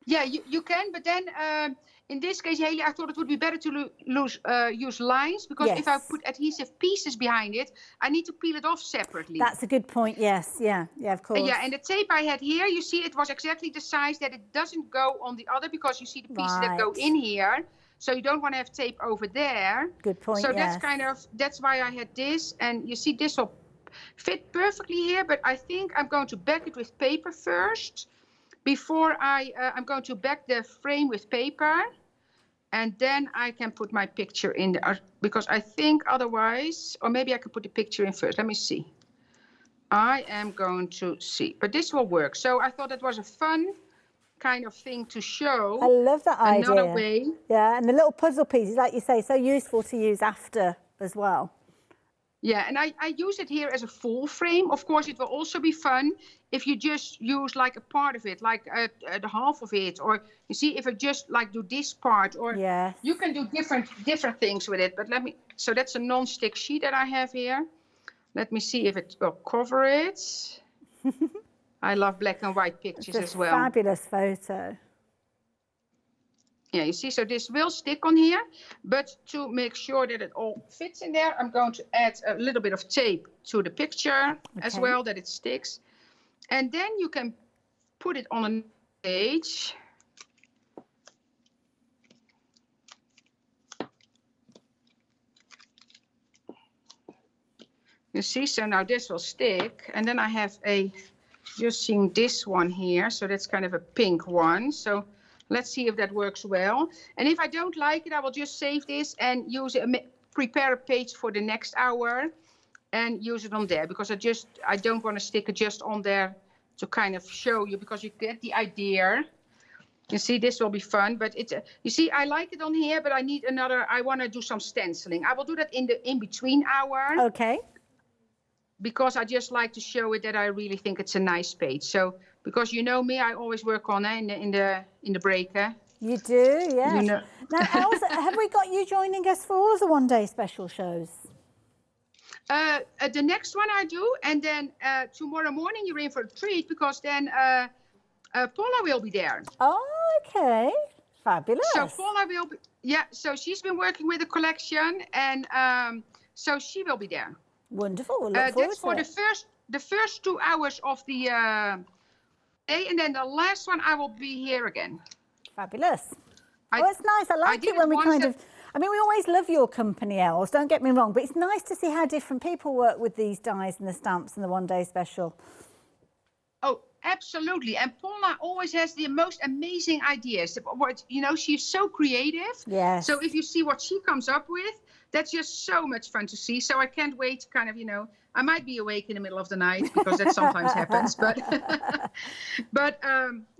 Yeah, you can, but then in this case, Haley, I thought it would be better to use lines, because if I put adhesive pieces behind it, I need to peel it off separately. That's a good point, yes. Yeah, of course. Yeah, and the tape I had here, you see, it was exactly the size that it doesn't go on the other, because you see the pieces that go in here. So you don't want to have tape over there. Good point, so that's why I had this. And you see, this will fit perfectly here, but I think I'm going to back it with paper first. Before I'm going to back the frame with paper, and then I can put my picture in there, because I think otherwise, or maybe I could put the picture in first. Let me see. I am going to see, but this will work. So I thought it was a fun kind of thing to show. I love that idea. Another way. Yeah, and the little puzzle pieces, like you say, so useful to use after as well. Yeah, and I use it here as a full frame. Of course, it will also be fun if you just use like a part of it, like the half of it, or you see, if I just like do this part, or you can do different things with it. But so that's a non-stick sheet that I have here. Let me see if it will cover it. I love black and white pictures as well. Fabulous photo. Yeah, you see, so this will stick on here, but to make sure that it all fits in there, I'm going to add a little bit of tape to the picture as well, that it sticks. And then you can put it on a page. You see, so now this will stick. And then I have just seeing this one here. So that's kind of a pink one. So let's see if that works well. And if I don't like it, I will just save this and prepare a page for the next hour and use it on there, because I don't want to stick it just on there to kind of show you, because you get the idea. You see, this will be fun, but you see, I like it on here, but I want to do some stenciling. I will do that in the in-between hour. Okay. Because I just like to show it that I really think it's a nice page. So, because you know me, I always work on it in the breaker. You do, yeah. You know. Now, have we got you joining us for all of the one-day special shows? The next one I do, and then tomorrow morning you're in for a treat, because then Paula will be there. Oh, okay. Fabulous. So Paula will be, so she's been working with the collection, and so she will be there. Wonderful. We'll look forward that's for to it. the first 2 hours of the day, and then the last one I will be here again. Fabulous. Well, it's nice. I like it when we we always love your company, Els, don't get me wrong, but it's nice to see how different people work with these dies and the stamps and the one-day special. Oh, absolutely. And Paula always has the most amazing ideas. You know, she's so creative. Yes. So if you see what she comes up with, that's just so much fun to see. So I can't wait to kind of, I might be awake in the middle of the night, because that sometimes happens. But,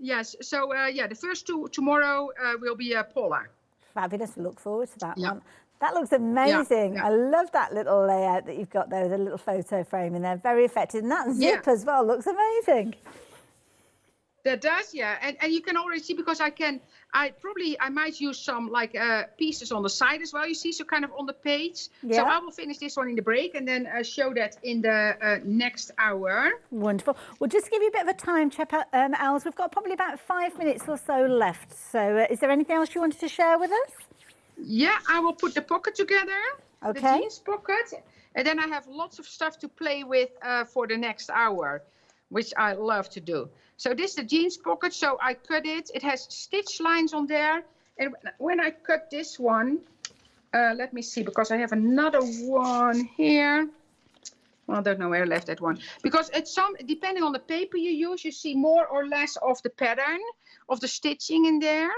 yes. So, the first two tomorrow will be Paula. Fabulous. We look forward to that one. That looks amazing. I love that little layout that you've got there with a little photo frame in there. Very effective. And that zip as well looks amazing. That does, yeah, and you can already see, because I might use some like pieces on the side as well. You see, so kind of on the page. Yeah. So I will finish this one in the break and then show that in the next hour. Wonderful. We'll just give you a bit of a time check, Els. We've got probably about 5 minutes or so left. So is there anything else you wanted to share with us? Yeah, I will put the pocket together. Okay. The jeans pocket, and then I have lots of stuff to play with for the next hour, which I love to do. So this is the jeans pocket, so I cut it. It has stitch lines on there. And when I cut this one, let me see, because I have another one here. Well, I don't know where I left that one. Because it's depending on the paper you use, you see more or less of the pattern of the stitching in there.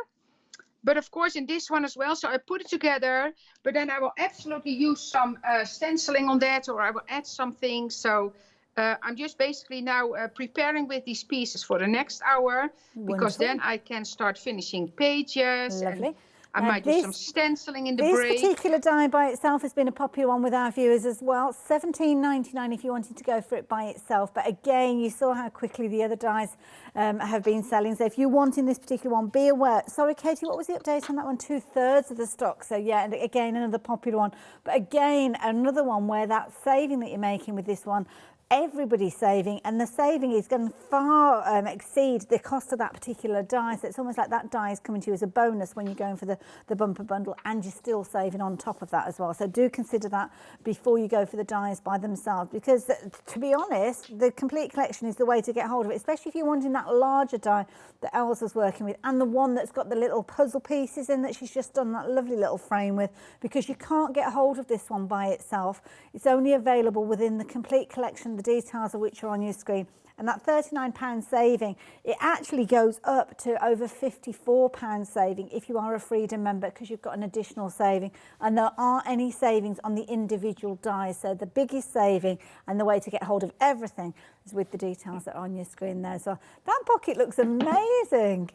But of course in this one as well, so I put it together, but then I will absolutely use some stenciling on that, or I will add something. So I'm just basically now preparing with these pieces for the next hour. Wonderful. Because then I can start finishing pages. Lovely. I might do some stenciling in the break. This particular die by itself has been a popular one with our viewers as well. $17.99 if you wanted to go for it by itself. But again, you saw how quickly the other dies have been selling. So if you're wanting this particular one, be aware. Sorry, Katie, what was the update on that one? 2/3 of the stock. So yeah, and again, another popular one. But again, another one where that saving that you're making with this one, everybody's saving, and the saving is going to far exceed the cost of that particular die. So it's almost like that die is coming to you as a bonus when you're going for the bumper bundle, and you're still saving on top of that as well. So do consider that before you go for the dies by themselves, because to be honest, the complete collection is the way to get hold of it, especially if you're wanting that larger die that Elsa's working with, and the one that's got the little puzzle pieces in that she's just done that lovely little frame with, because you can't get hold of this one by itself. It's only available within the complete collection, the details of which are on your screen. And that £39 saving, it actually goes up to over £54 saving if you are a Freedom member, because you've got an additional saving, and there aren't any savings on the individual dies. So the biggest saving and the way to get hold of everything is with the details that are on your screen there. So that pocket looks amazing.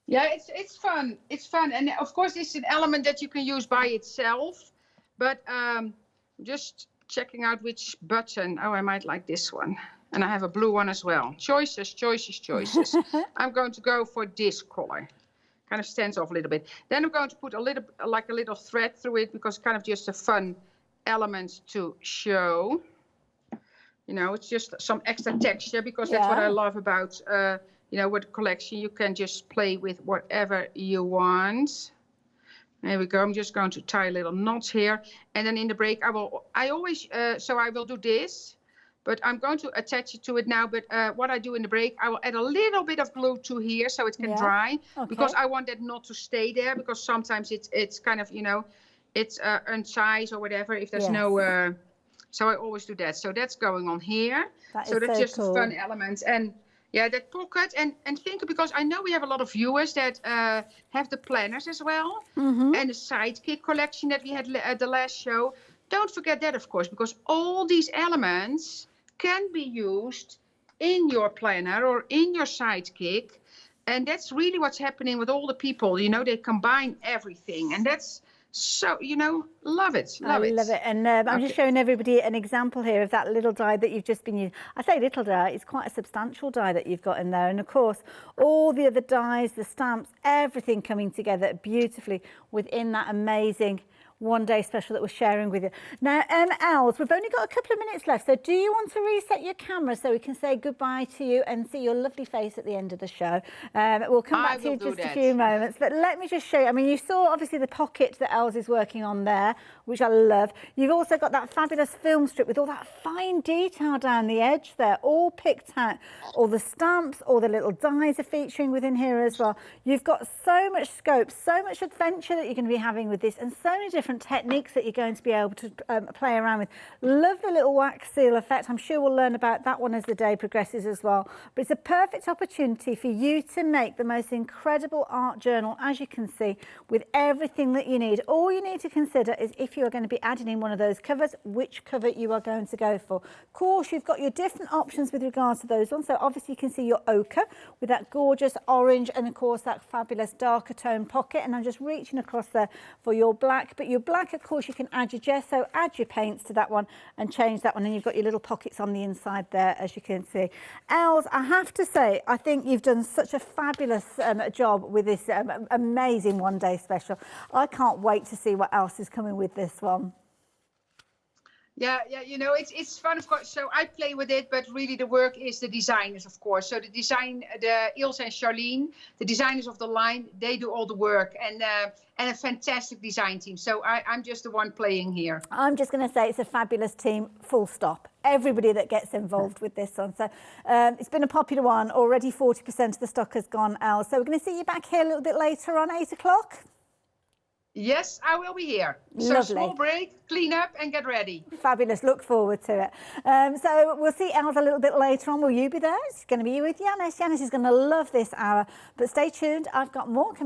Yeah, it's fun. It's fun. And of course, this is an element that you can use by itself, but just checking out which button. Oh, I might like this one. And I have a blue one as well. Choices, choices, choices. I'm going to go for this color. Kind of stands off a little bit. Then I'm going to put a little thread through it, because it's kind of just a fun element to show. You know, it's just some extra texture, because that's what I love about, you know, with the collection. You can just play with whatever you want. There we go. I'm just going to tie a little knot here. And then in the break, I will do this. But I'm going to attach it to it now. But what I do in the break, I will add a little bit of glue to here so it can dry. Okay. Because I want that not to stay there. Because sometimes it's kind of, you know, it's unsize or whatever. If there's no... so I always do that. So that's going on here. That's just cool. A fun element. And yeah, that pocket. And think, because I know we have a lot of viewers that have the planners as well. Mm-hmm. And the sidekick collection that we had at the last show. Don't forget that, of course, because all these elements can be used in your planner or in your sidekick. And that's really what's happening with all the people. You know, they combine everything. And that's so, you know, love it. Love it. And I'm just showing everybody an example here of that little die that you've just been using. I say little die, it's quite a substantial die that you've got in there. And of course, all the other dies, the stamps, everything coming together beautifully within that amazing one-day special that we're sharing with you. Now, Els, we've only got a couple of minutes left, so do you want to reset your camera so we can say goodbye to you and see your lovely face at the end of the show? We'll come back to you in just a few moments, but let me just show you. I mean, you saw obviously the pocket that Els is working on there, which I love. You've also got that fabulous film strip with all that fine detail down the edge there, all picked out. All the stamps, all the little dies are featuring within here as well. You've got so much scope, so much adventure that you're going to be having with this, and so many different techniques that you're going to be able to play around with. Love the little wax seal effect. I'm sure we'll learn about that one as the day progresses as well. But it's a perfect opportunity for you to make the most incredible art journal, as you can see, with everything that you need. All you need to consider is if you are going to be adding in one of those covers, which cover you are going to go for. Of course, you've got your different options with regards to those ones. So obviously you can see your ochre with that gorgeous orange, and of course that fabulous darker tone pocket. And I'm just reaching across there for your black, but your black, of course, you can add your gesso, add your paints to that one and change that one. And you've got your little pockets on the inside there, as you can see. Els, I have to say, I think you've done such a fabulous job with this amazing one-day special. I can't wait to see what else is coming with this one. Yeah, you know, it's fun, of course. So I play with it, but really the work is the designers, of course. So the design, Ilse and Charlene, the designers of the line, they do all the work, and a fantastic design team. So I'm just the one playing here. I'm just going to say it's a fabulous team, full stop. Everybody that gets involved with this one. So it's been a popular one. Already 40% of the stock has gone out. So we're going to see you back here a little bit later on 8 o'clock. Yes, I will be here. Lovely. So small break, clean up and get ready. Fabulous. Look forward to it. So we'll see Els a little bit later on. Will you be there? It's going to be you with Yanis. Yanis is going to love this hour. But stay tuned. I've got more coming.